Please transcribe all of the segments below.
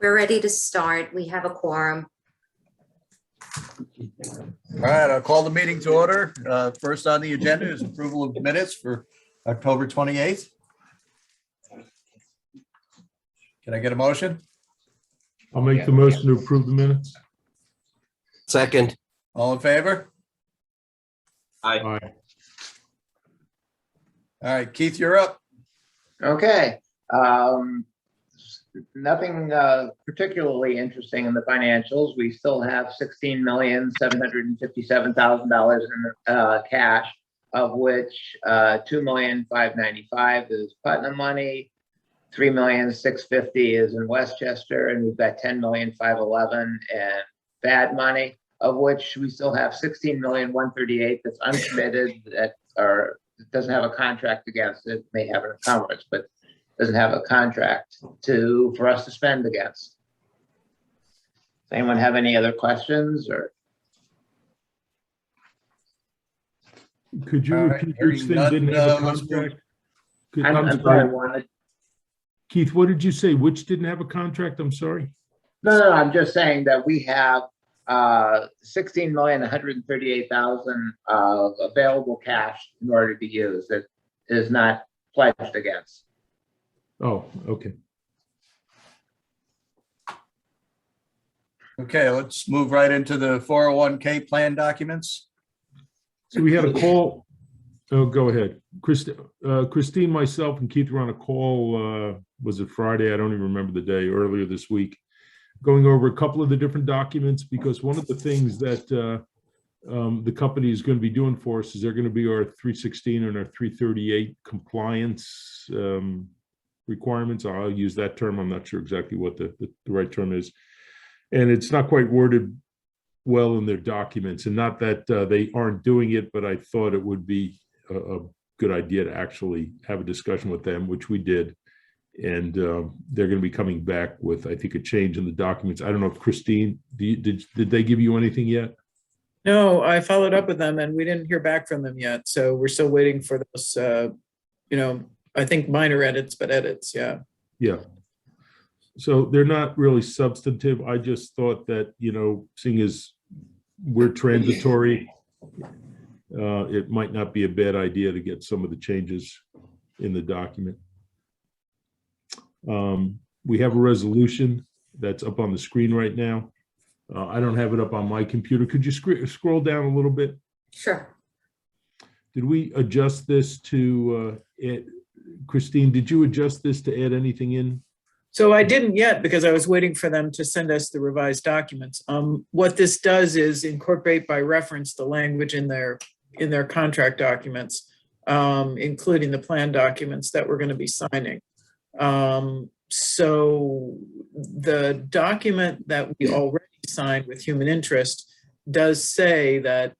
We're ready to start. We have a quorum. All right, I'll call the meeting to order. First on the agenda is approval of minutes for October 28th. Can I get a motion? I'll make the motion to approve the minutes. Second. All in favor? Aye. Aye. All right, Keith, you're up. Okay. Nothing particularly interesting in the financials. We still have $16,757,000 in cash, of which $2,595,000 is Putnam money, $3,650,000 is in Westchester, and we've got $10,511,000 in FAD money, of which we still have $16,138,000 that's uncommitted, that doesn't have a contract against it. May have an encumbrance, but doesn't have a contract for us to spend against. Does anyone have any other questions or? Could you repeat which thing didn't have a contract? I'm sorry, Warren. Keith, what did you say? Which didn't have a contract? I'm sorry. No, I'm just saying that we have $16,138,000 of available cash in order to be used that is not pledged against. Oh, okay. Okay, let's move right into the 401k plan documents. So we had a call. Oh, go ahead. Christine, myself, and Keith were on a call. Was it Friday? I don't even remember the day, earlier this week, going over a couple of the different documents, because one of the things that the company is going to be doing for us is they're going to be our 316 and our 338 compliance requirements. I'll use that term. I'm not sure exactly what the right term is. And it's not quite worded well in their documents, and not that they aren't doing it, but I thought it would be a good idea to actually have a discussion with them, which we did. And they're going to be coming back with, I think, a change in the documents. I don't know if Christine, did they give you anything yet? No, I followed up with them and we didn't hear back from them yet. So we're still waiting for those, I think minor edits, but edits, yeah. Yeah. So they're not really substantive. I just thought that, seeing as we're transitory, it might not be a bad idea to get some of the changes in the document. We have a resolution that's up on the screen right now. I don't have it up on my computer. Could you scroll down a little bit? Sure. Did we adjust this to, Christine, did you adjust this to add anything in? So I didn't yet because I was waiting for them to send us the revised documents. What this does is incorporate by reference the language in their contract documents, including the plan documents that we're going to be signing. So the document that we already signed with Human Interest does say that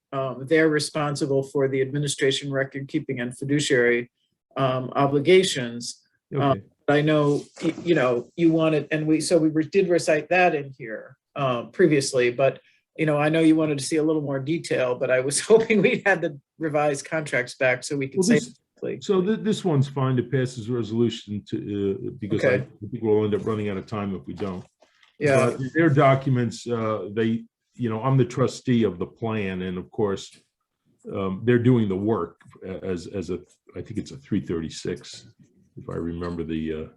they're responsible for the administration, record keeping, and fiduciary obligations. Okay. I know, you wanted, and we did recite that in here previously, but, I know you wanted to see a little more detail, but I was hoping we'd had the revised contracts back so we could say. So this one's fine to pass this resolution to, because Okay. I think we'll end up running out of time if we don't. Yeah. But their documents, I'm the trustee of the plan, and of course, they're doing the work as I think it's a 336, if I remember the.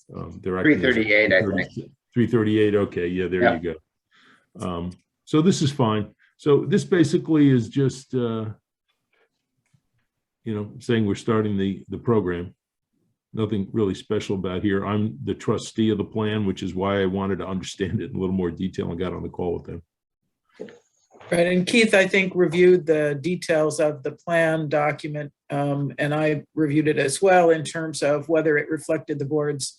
They're 338, I think. 338. Okay, yeah, there you go. So this is fine. So this basically is just, saying we're starting the program. Nothing really special about here. I'm the trustee of the plan, which is why I wanted to understand it in a little more detail and got on the call with them. Right, and Keith, I think, reviewed the details of the plan document, and I reviewed it as well in terms of whether it reflected the board's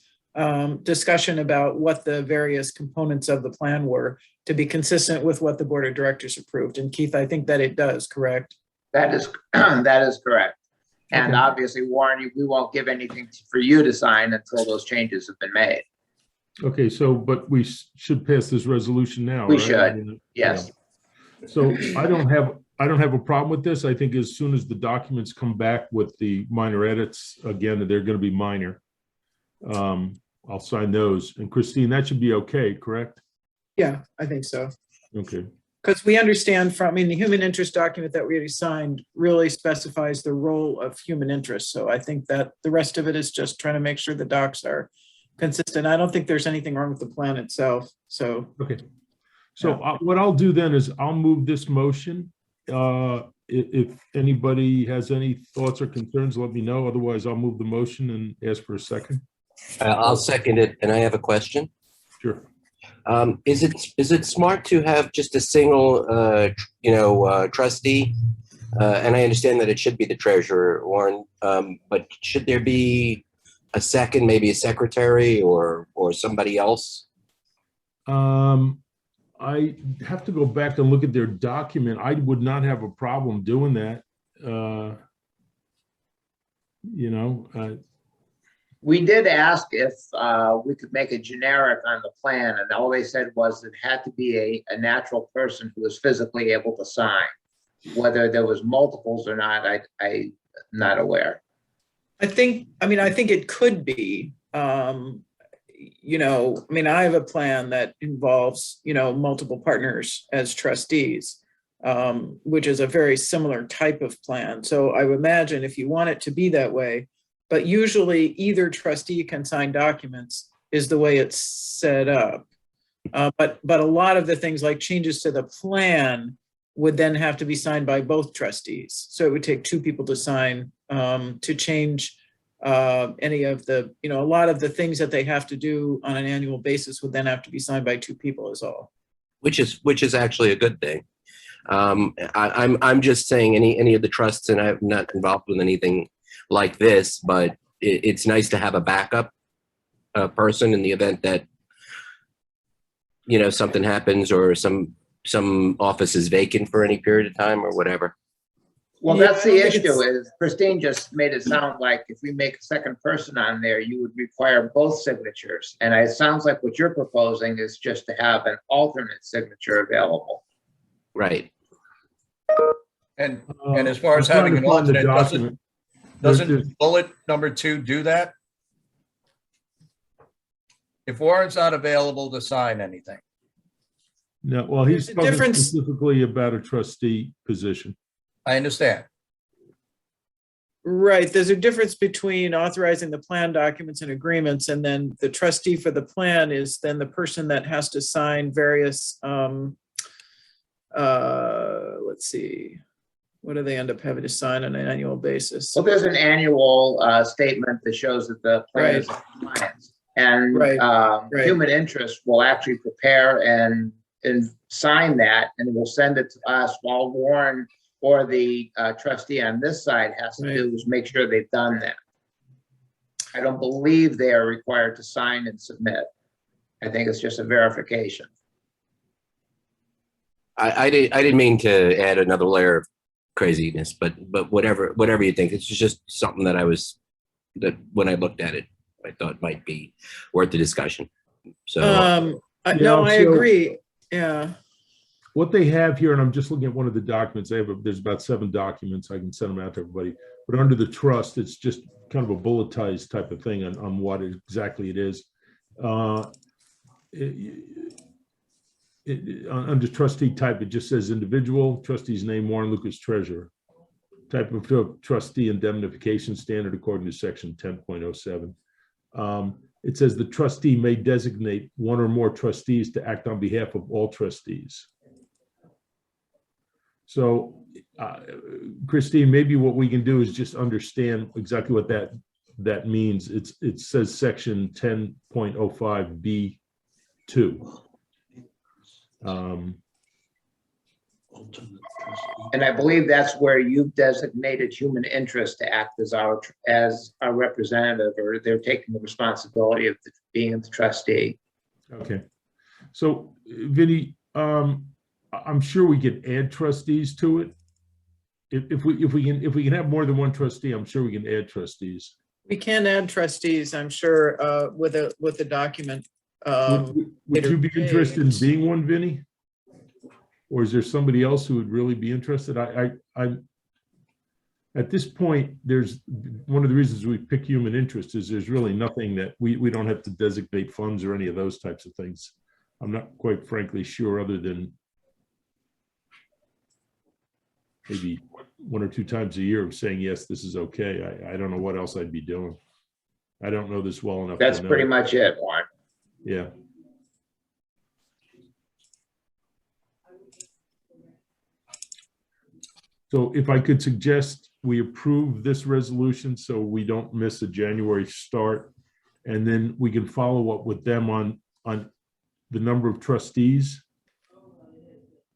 discussion about what the various components of the plan were to be consistent with what the board of directors approved. And Keith, I think that it does, correct? That is correct. And Okay. obviously, Warren, we won't give anything for you to sign until those changes have been made. Okay, so, but we should pass this resolution now, We right? should, yes. So I don't have a problem with this. I think as soon as the documents come back with the minor edits, again, they're going to be minor. I'll sign those. And Christine, that should be okay, correct? Yeah, I think so. Okay. Because we understand from, I mean, the human interest document that we already signed really specifies the role of human interest. So I think that the rest of it is just trying to make sure the docs are consistent. I don't think there's anything wrong with the plan itself. So, Okay. So what I'll do then is I'll move this motion. If anybody has any thoughts or concerns, let me know. Otherwise, I'll move the motion and ask for a second. I'll second it, and I have a question. Sure. Is it smart to have just a single, trustee? And I understand that it should be the treasurer, Warren, but should there be a second, maybe a secretary or somebody else? I have to go back and look at their document. I would not have a problem doing that. We did ask if we could make a generic on the plan, and all they said was it had to be a natural person who was physically able to sign. Whether there was multiples or not, I'm not aware. I think it could be, I have a plan that involves, multiple partners as trustees, which is a very similar type of plan. So I would imagine if you want it to be that way, but usually either trustee can sign documents is the way it's set up. But a lot of the things like changes to the plan would then have to be signed by both trustees. So it would take two people to sign to change any of the, a lot of the things that they have to do on an annual basis would then have to be signed by two people is all. Which is actually a good thing. I'm just saying any of the trusts, and I'm not involved with anything like this, but it's nice to have a backup person in the event that something happens or some office is vacant for any period of time or whatever. Well, Yeah, that's I the don't think issue is Christine just made it sound like if we make a second person on there, you would require both signatures. And it sounds like what you're proposing is just to have an alternate signature available. Right. And as far as having an alternate, doesn't bullet number 2 do that? If Warren's not available to sign anything. No, well, he's There's a talking difference. specifically about a trustee position. I understand. Right, there's a difference between authorizing the plan documents and agreements, and then the trustee for the plan is then the person that has to sign various, let's see, what do they end up having to sign on an annual basis? Well, there's an annual statement that shows that the plan is in compliance. And Right. human interest will actually prepare and sign that, and will send it to us while Warren or the trustee on this side has to do is make sure they've done that. I don't believe they are required to sign and submit. I think it's just a verification. I didn't mean to add another layer of craziness, but whatever you think, it's just something that when I looked at it, I thought might be worth the discussion. So I agree. Yeah. What they have here, and I'm just looking at one of the documents, there's about 7 documents. I can send them out to everybody. But under the trust, it's just kind of a bulletized type of thing on what exactly it is. Under trustee type, it just says individual, trustee's name, Warren Lucas, treasurer. Type of trustee indemnification standard according to section 10.07. It says the trustee may designate one or more trustees to act on behalf of all trustees. So, Christine, maybe what we can do is just understand exactly what that means. It says section 10.05B2. And I believe that's where you've designated human interest to act as our representative, or they're taking the responsibility of being the trustee. Okay. So, Vinny, I'm sure we could add trustees to it. If we can have more than one trustee, I'm sure we can add trustees. We can add trustees, I'm sure, with a document. Would you be interested in being one, Vinny? Or is there somebody else who would really be interested? at this point, there's, one of the reasons we pick human interest is there's really nothing that we don't have to designate funds or any of those types of things. I'm not quite frankly sure, other than maybe 1 or 2 times a year of saying, yes, this is okay. I don't know what else I'd be doing. I don't know this well enough. That's to know. pretty much it, Warren. Yeah. So if I could suggest we approve this resolution so we don't miss a January start, and then we can follow up with them on the number of trustees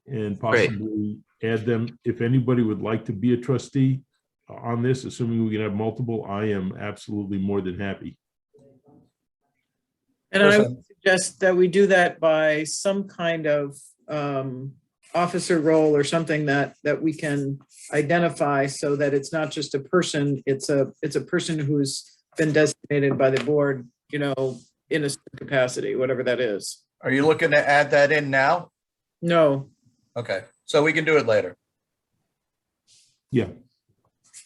and possibly add them. If anybody would like to be a trustee on this, assuming we can have multiple, I am absolutely more than happy. And I would suggest that we do that by some kind of officer role or something that we can identify, so that it's not just a person, it's a person who's been designated by the board, you know, in a capacity, whatever that is. Are you looking to add that in now? No, Okay, so we can do it later. Yeah.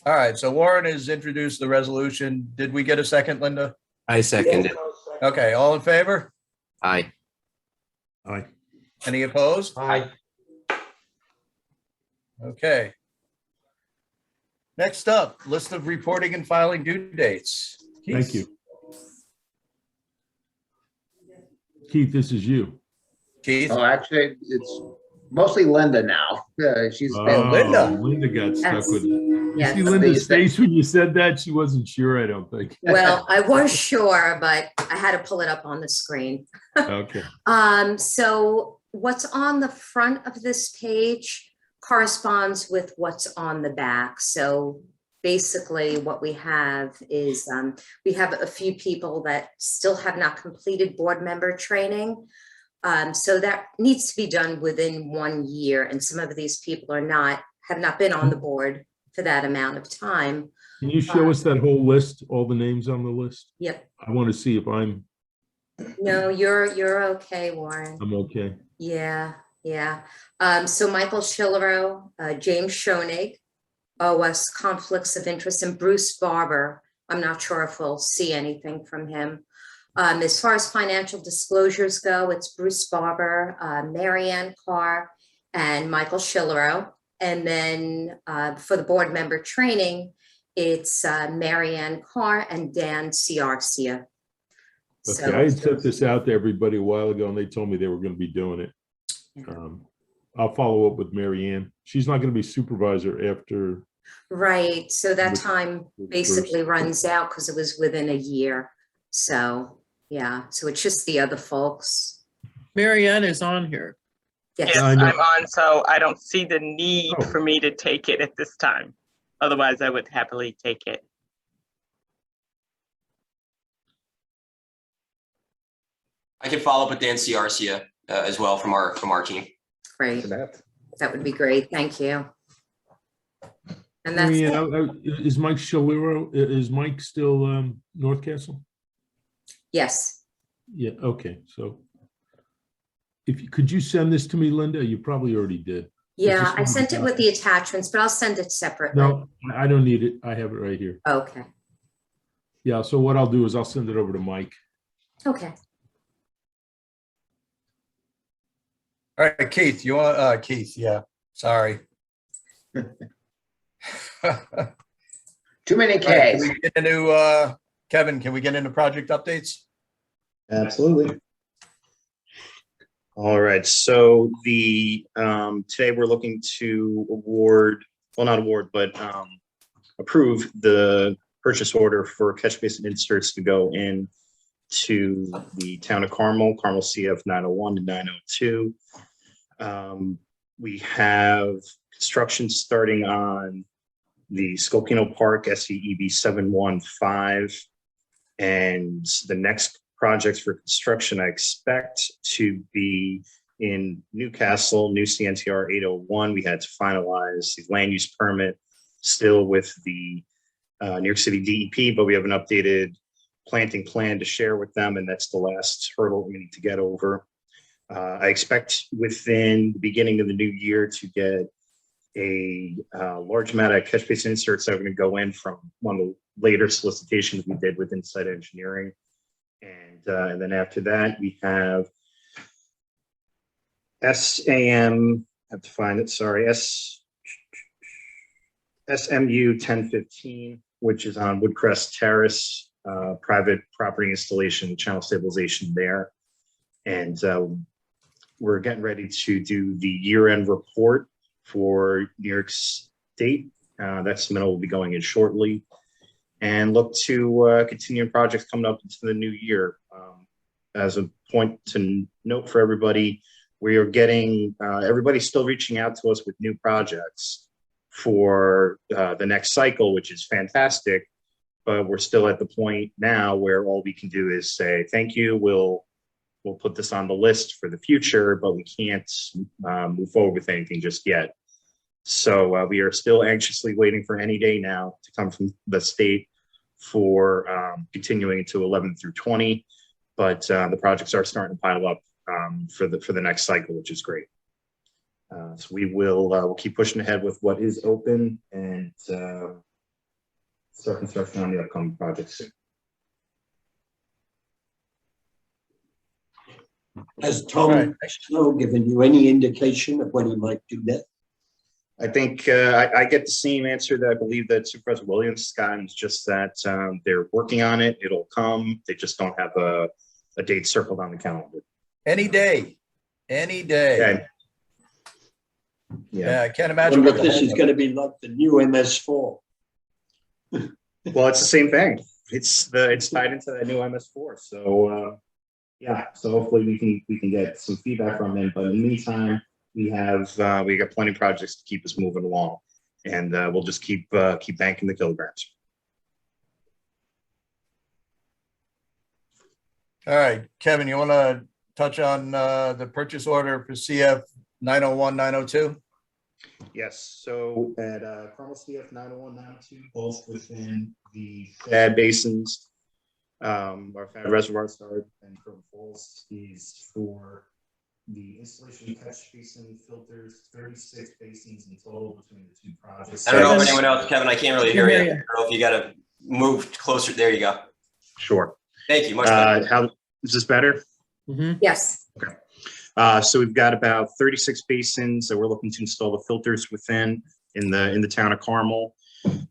All right, so Warren has introduced the resolution. Did we get a second, Linda? I second it. Okay, all in favor? Aye. Aye. Any opposed? Aye. Okay. Next up, list of reporting and filing due dates. Thank you. Keith, this is you. Keith? Oh, actually, it's mostly Linda now. She's Oh, been, Linda. Linda got stuck Yes. with it. You Yes. see Linda's face when you said that? She wasn't sure, I don't think. Well, I was sure, but I had to pull it up on the screen. Okay. So what's on the front of this page corresponds with what's on the back. So basically what we have is we have a few people that still have not completed board member training. So that needs to be done within 1 year. And some of these people have not been on the board for that amount of time. Can you show us that whole list, all the names on the list? Yep. I want to see if I'm No, you're okay, Warren. okay. Yeah, yeah. So Michael Schillerow, James Schoenig, OS conflicts of interest, and Bruce Barber. I'm not sure if we'll see anything from him. As far as financial disclosures go, it's Bruce Barber, Marianne Carr, and Michael Schillerow. And then for the board member training, it's Marianne Carr and Dan Ciarcia. Okay, I had sent this out to everybody a while ago and they told me they were going to be doing it. I'll follow up with Mary Ann. She's not going to be supervisor after. Right, so that With- time basically runs out because it was within a year. So, yeah, so it's just the other folks. Marianne is on here. Yes, Yes, I I'm know. on, so I don't see the need Oh. for me to take it at this time. Otherwise, I would happily take it. I can follow up with Dan Ciarcia as well from our team. great. That would be great. Thank you. And that's Mary it. Ann, is Mike Schillerow, is Mike still North Castle? Yes, Yeah, okay, so. If you, could you send this to me, Linda? You probably already did. yeah, just I sent it with the attachments, but I'll send it separately. No, I don't need it. I have it right here. Okay, Yeah, so what I'll do is I'll send it over to Mike. okay. All right, Keith, you want, Keith, yeah, sorry. too many Can Ks. we get into, Kevin, can we get into project updates? Absolutely. All right, so today we're looking to approve the purchase order for catch basin inserts to go in to the town of Carmel CF 901 to 902. We have construction starting on the Scopino Park SEEB 715. And the next projects for construction I expect to be in Newcastle, new CNTR 801. We had to finalize the land use permit still with the New York City DEP, but we have an updated planting plan to share with them, and that's the last hurdle we need to get over. I expect within the beginning of the new year to get a large amount of catch basin inserts that are going to go in from one of the later solicitations we did with Inside Engineering. And then after that, we have SAM, I have to find it, sorry, SMU 1015, which is on Woodcrest Terrace, private property installation, channel stabilization there. And we're getting ready to do the year-end report for New York State. That submittal will be going in shortly. And look to continue projects coming up into the new year. As a point to note for everybody, we are getting, everybody's still reaching out to us with new projects for the next cycle, which is fantastic. But we're still at the point now where all we can do is say, thank you, we'll put this on the list for the future, but we can't move forward with anything just yet. So we are still anxiously waiting for any day now to come from the state for continuing to 11 through 20. But the projects are starting to pile up for the next cycle, which is great. So we'll keep pushing ahead with what is open and start construction on the upcoming projects soon. Has Tom Snow given you any indication of when he might do that? I think I get the same answer that I believe that Supervisor Williams got, is just that they're working on it. It'll come. They just don't have a date circled on the calendar. Any day, any day. Okay. Yeah, I can't I imagine. wonder what if the this is whole- going to be like the new MS4. Well, it's the same thing. It's tied into that new MS4. So yeah, so hopefully we can get some feedback from him. But in the meantime, we got plenty of projects to keep us moving along, and we'll just keep banking the kilograms. All right, Kevin, you want to touch on the purchase order for CF 901, 902? Yes, so at Carmel CF 901, 902, both within the FAD basins, or FAD reservoir, sorry, and Croton Falls is for the installation of catch basin filters, 36 basins in total between the two projects. I don't know if anyone else, Kevin, I can't really hear you. I don't know if you got to move closer. There you go. Sure. Thank you. Much better. How is this better? Yes. Okay. So we've got about 36 basins that we're looking to install the filters within in the town of Carmel.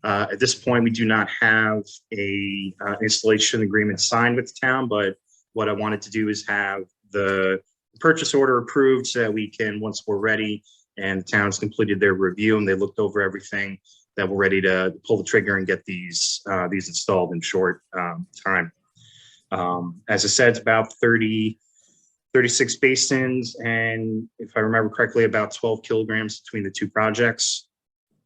At this point, we do not have a installation agreement signed with the town, but what I wanted to do is have the purchase order approved so that we can, once we're ready and the town's completed their review and they looked over everything, that we're ready to pull the trigger and get these installed in short time. As I said, it's about 36 basins, and if I remember correctly, about 12 kilograms between the two projects.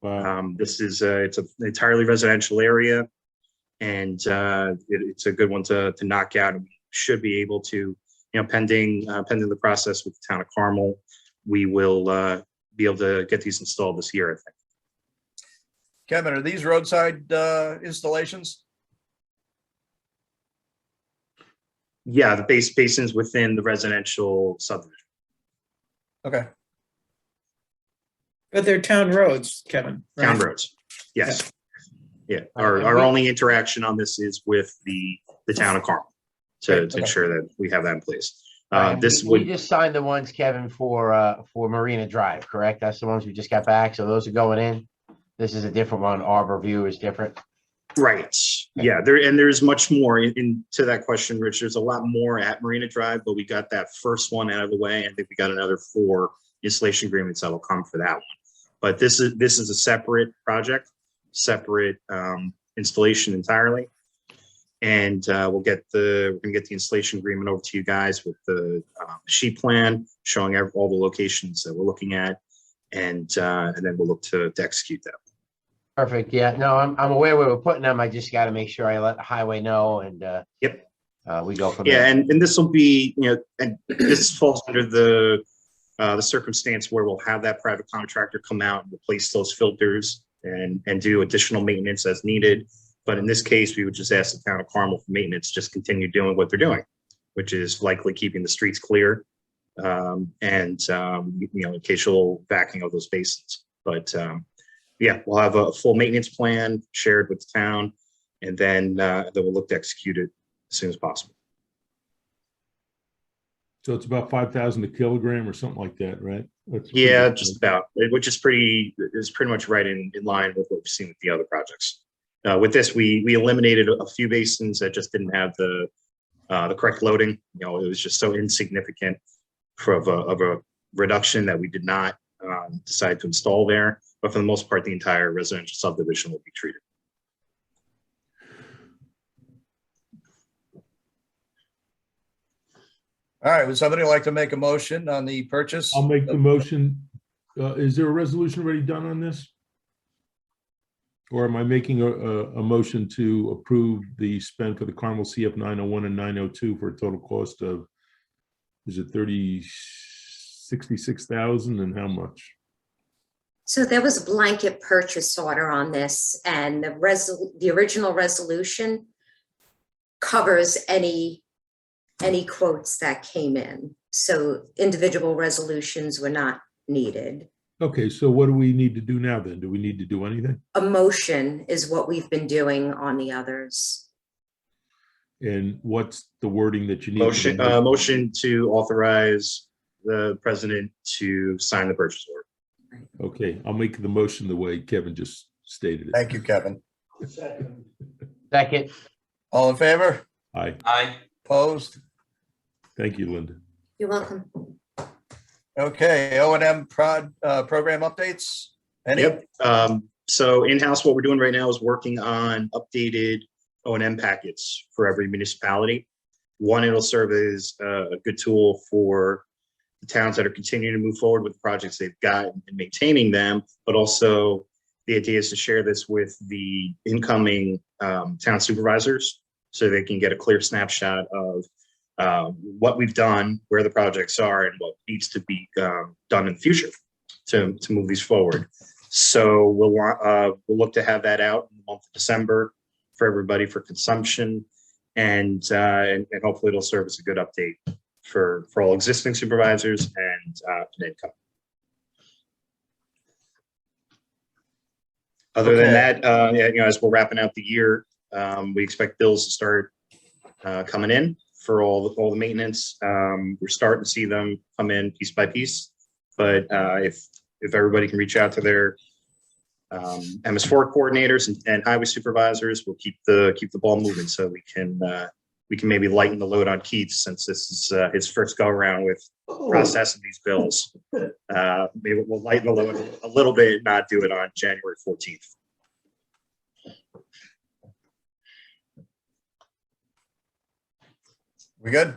Wow. This is it's an entirely residential area, and it's a good one to knock out. And we should be able to, pending the process with the town of Carmel, we will be able to get these installed this year, I think. Kevin, are these roadside installations? Yeah, the basins within the residential subdivision. Okay. But they're town roads, Kevin. right? Town roads, yes. Yeah, our only interaction on this is with the town of Carmel to ensure that we have that in place. We just signed the ones, Kevin, for Marina Drive, correct? That's the ones we just got back. So those are going in. This is a different one. Arbor View is different. Right. Yeah, there's much more into that question, Rich. There's a lot more at Marina Drive, but we got that first one out of the way. I think we got another 4 installation agreements that will come for that one. But this is a separate project, separate installation entirely. And we're gonna get the installation agreement over to you guys with the sheet plan showing all the locations that we're looking at, and then we'll look to execute that. Perfect. Yeah. No, I'm aware where we're putting them. I just got to make sure I let the highway know, and Yep. We go from Yeah, there. and this will be, and this falls under the circumstance where we'll have that private contractor come out and replace those filters and do additional maintenance as needed. But in this case, we would just ask the town of Carmel for maintenance, just continue doing what they're doing, which is likely keeping the streets clear and occasional vacuuming of those basins. But yeah, we'll have a full maintenance plan shared with the town, and then we'll look to execute it as soon as possible. So it's about 5,000 a kilogram or something like that, right? That's pretty Yeah, good. just about, which is pretty much right in line with what we've seen with the other projects. With this, we eliminated a few basins that just didn't have the correct loading. You know, it was just so insignificant of a reduction that we did not decide to install there. But for the most part, the entire residential subdivision will be treated. All right, would somebody like to make a motion on the purchase? I'll make the motion. Is there a resolution already done on this? Or am I making a motion to approve the spend for the Carmel CF 901 and 902 for a total cost of, is it 66,000 and how much? So there was a blanket purchase order on this, and the original resolution covers any quotes that came in. So individual resolutions were not needed. Okay, so what do we need to do now then? Do we need to do anything? A motion is what we've been doing on the others. And what's the wording that you need? Motion to authorize the president to sign the purchase order. Okay, I'll make the motion the way Kevin just stated it. Thank you, Kevin. Second. All in favor? Aye. Aye. Opposed? Thank you, Linda. You're welcome. Okay, O&M program updates? Any? Yep. So in-house, what we're doing right now is working on updated O&M packets for every municipality. One, it'll serve as a good tool for the towns that are continuing to move forward with the projects they've got and maintaining them, but also the idea is to share this with the incoming town supervisors so they can get a clear snapshot of what we've done, where the projects are, and what needs to be done in the future to move these forward. So we'll look to have that out in the month of December for everybody for consumption, and hopefully it'll serve as a good update for all existing supervisors and income. Other than that, as we're wrapping out the year, we expect bills to start coming in for all the maintenance. We're starting to see them come in piece by piece, but if everybody can reach out to their MS4 coordinators and highway supervisors, we'll keep the ball moving so we can maybe lighten the load on Keith, since this is his first go around with processing these bills. Maybe we'll lighten the load a little bit and not do it on January 14th. We good?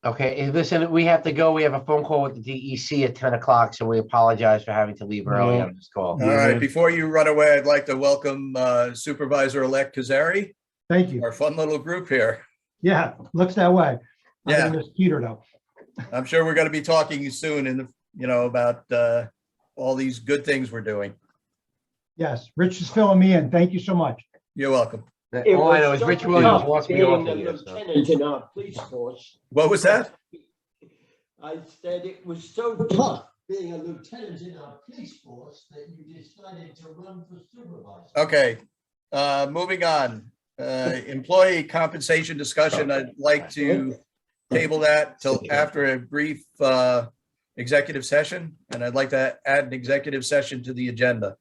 Okay, listen, we have to go. We have a phone call with the DEC at 10 o'clock, so we apologize for having to leave early on this call. All right, before you run away, I'd like to welcome Supervisor-elect Kazari, Thank you. our fun little group here. Yeah, looks that way. Yeah. I'm just Peter though. I'm sure we're going to be talking soon about all these good things we're doing. Yes, Rich is filling me in. Thank you so much. You're welcome. All I know is Rich Williams wants me off Being of a here. So. lieutenant in our police force, What was that? I said it was so tough being a lieutenant in our police force that you decided to run for supervisor. Okay, moving on. Employee compensation discussion. I'd like to table that till after a brief executive session, and I'd like to add an executive session to the agenda.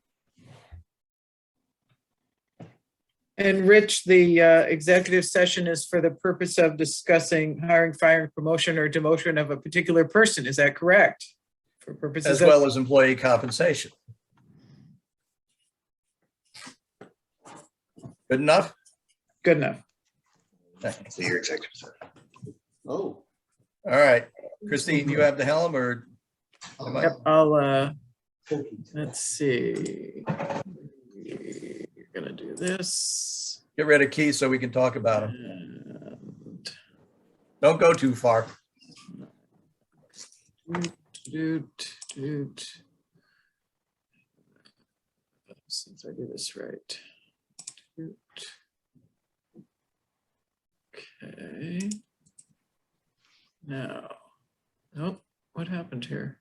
And Rich, the executive session is for the purpose of discussing hiring, firing, promotion, or demotion of a particular person. Is that correct? For purposes As well as employee compensation. Good enough? Good enough. So your executive session. Oh. All right, Christine, you have the helm, or? am I- Yep, I'll, let's see. You're gonna do this. Get rid of Keith so we can talk about him. And Don't go too far. Since I do this right. Okay. Now, nope, what happened here?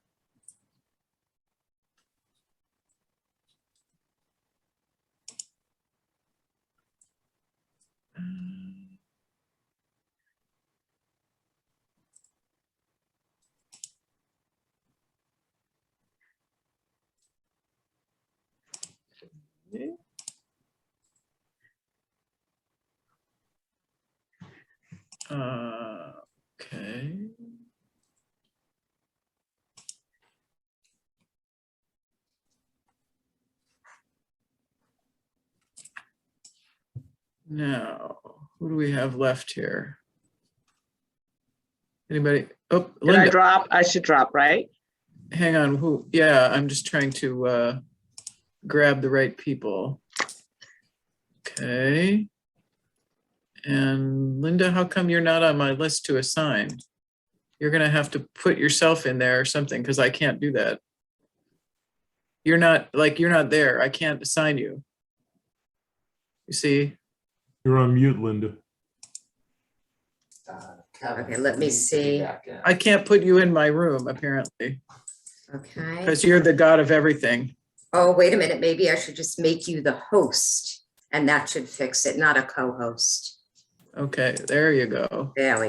Okay. Now, who do we have left here? Anybody? Oh, Did I Linda, drop? I should drop, right? hang on. Who? Yeah, I'm just trying to grab the right people. Okay. And Linda, how come you're not on my list to assign? You're gonna have to put yourself in there or something, because I can't do that. You're not there. I can't assign you. You see? You're on mute, Linda. Okay, let me see. I can't put you in my room, apparently, Okay. because you're the god of everything. Oh, wait a minute. Maybe I should just make you the host and that should fix it, not a co-host. Okay, there you go. There we